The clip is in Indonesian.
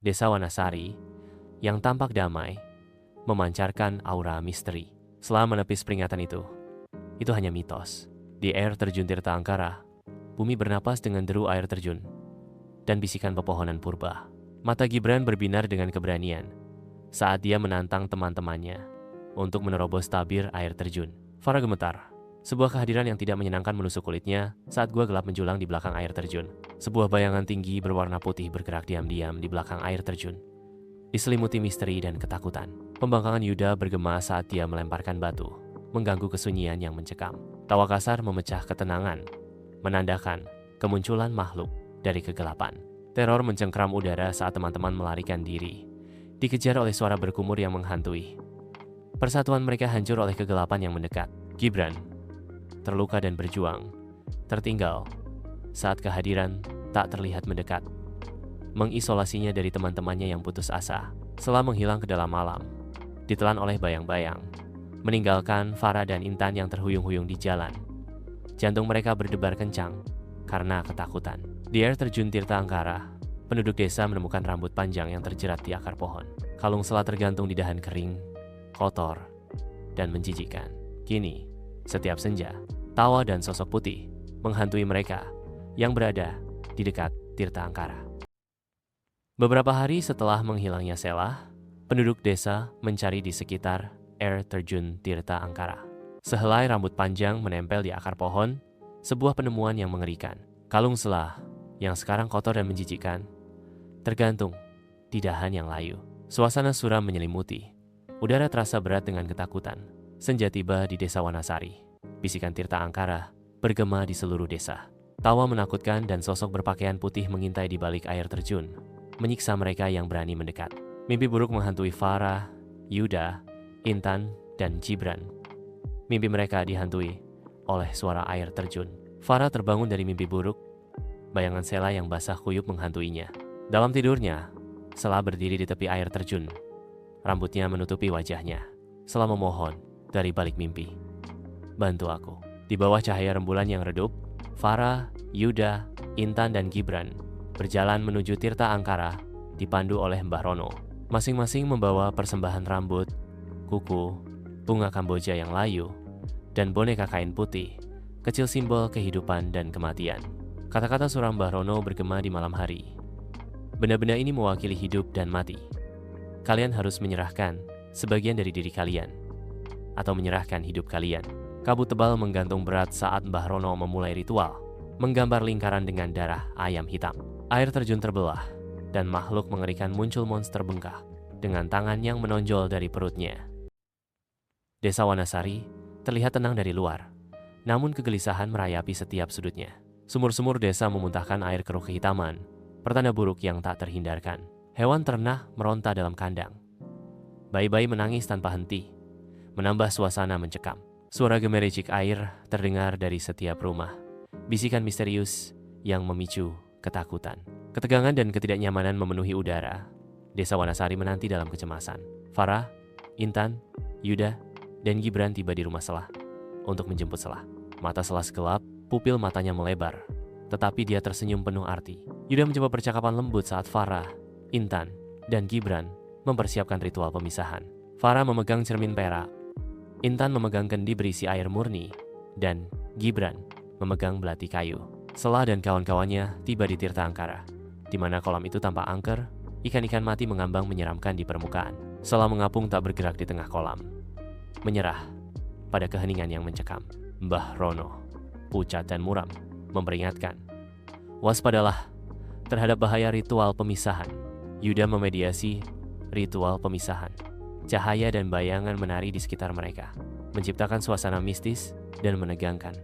Desa Wanasari, yang tampak damai, memancarkan aura misteri. Setelah menepis peringatan itu hanya mitos. Di air terjun Tirta Angkara, bumi bernapas dengan deru air terjun dan bisikan pepohonan purba. Mata Gibran berbinar dengan keberanian saat dia menantang teman-temannya untuk menerobos tabir air terjun. Farah gemetar. Sebuah kehadiran yang tidak menyenangkan menusuk kulitnya saat gua gelap menjulang di belakang air terjun. Sebuah bayangan tinggi berwarna putih bergerak diam-diam di belakang air terjun, diselimuti misteri dan ketakutan. Pembangkangan Yuda bergema saat dia melemparkan batu, mengganggu kesunyian yang mencekam. Tawa kasar memecah ketenangan, menandakan kemunculan makhluk dari kegelapan. Teror mencengkram udara saat teman-teman melarikan diri, dikejar oleh suara berkumur yang menghantui. Persatuan mereka hancur oleh kegelapan yang mendekat. Gibran, terluka dan berjuang, tertinggal saat kehadiran tak terlihat mendekat, mengisolasinya dari teman-temannya yang putus asa. Setelah menghilang ke dalam malam, ditelan oleh bayang-bayang, meninggalkan Farah dan Intan yang terhuyung-huyung di jalan. Jantung mereka berdebar kencang karena ketakutan. Di air terjun Tirta Angkara, penduduk desa menemukan rambut panjang yang terjerat di akar pohon. Kalung selat tergantung di dahan kering, kotor, dan menjijikkan. Kini, setiap senja, tawa dan sosok putih menghantui mereka yang berada di dekat Tirta Angkara. Beberapa hari setelah menghilangnya Selah, penduduk desa mencari di sekitar air terjun Tirta Angkara. Sehelai rambut panjang menempel di akar pohon, sebuah penemuan yang mengerikan. Kalung selah yang sekarang kotor dan menjijikkan tergantung di dahan yang layu. Suasana suram menyelimuti. Udara terasa berat dengan ketakutan. Senja tiba di desa Wanasari. Bisikan Tirta Angkara bergema di seluruh desa. Tawa menakutkan dan sosok berpakaian putih mengintai di balik air terjun, menyiksa mereka yang berani mendekat. Mimpi buruk menghantui Farah, Yuda, Intan, dan Gibran. Mimpi mereka dihantui oleh suara air terjun. Farah terbangun dari mimpi buruk. Bayangan Selah yang basah kuyup menghantuinya. Dalam tidurnya, Selah berdiri di tepi air terjun. Rambutnya menutupi wajahnya. Selah memohon dari balik mimpi, "Bantu aku." Di bawah cahaya rembulan yang redup, Farah, Yuda, Intan, dan Gibran berjalan menuju Tirta Angkara dipandu oleh Mbah Rono. Masing-masing membawa persembahan rambut, kuku, bunga kamboja yang layu, dan boneka kain putih, kecil simbol kehidupan dan kematian. Kata-kata suram Mbah Rono bergema di malam hari. Benda-benda ini mewakili hidup dan mati. Kalian harus menyerahkan sebagian dari diri kalian, atau menyerahkan hidup kalian. Kabut tebal menggantung berat saat Mbah Rono memulai ritual, menggambar lingkaran dengan darah ayam hitam. Air terjun terbelah, dan makhluk mengerikan muncul monster bengkak dengan tangan yang menonjol dari perutnya. Desa Wanasari terlihat tenang dari luar, namun kegelisahan merayapi setiap sudutnya. Sumur-sumur desa memuntahkan air keruh kehitaman, pertanda buruk yang tak terhindarkan. Hewan ternak meronta dalam kandang. Bayi-bayi menangis tanpa henti, menambah suasana mencekam. Suara gemericik air terdengar dari setiap rumah. Bisikan misterius yang memicu ketakutan. Ketegangan dan ketidaknyamanan memenuhi udara. Desa Wanasari menanti dalam kecemasan. Farah, Intan, Yuda, dan Gibran tiba di rumah Selah untuk menjemput Selah. Mata Selah segelap, pupil matanya melebar, tetapi dia tersenyum penuh arti. Yuda mencoba percakapan lembut saat Farah, Intan, dan Gibran mempersiapkan ritual pemisahan. Farah memegang cermin perak, Intan memegang kendi berisi air murni, dan Gibran memegang belati kayu. Selah dan kawan-kawannya tiba di Tirta Angkara, di mana kolam itu tampak angker, ikan-ikan mati mengambang menyeramkan di permukaan. Selah mengapung tak bergerak di tengah kolam, menyerah pada keheningan yang mencekam. Mbah Rono, pucat dan muram, memperingatkan, "Waspadalah terhadap bahaya ritual pemisahan." Yuda memediasi ritual pemisahan. Cahaya dan bayangan menari di sekitar mereka, menciptakan suasana mistis dan menegangkan.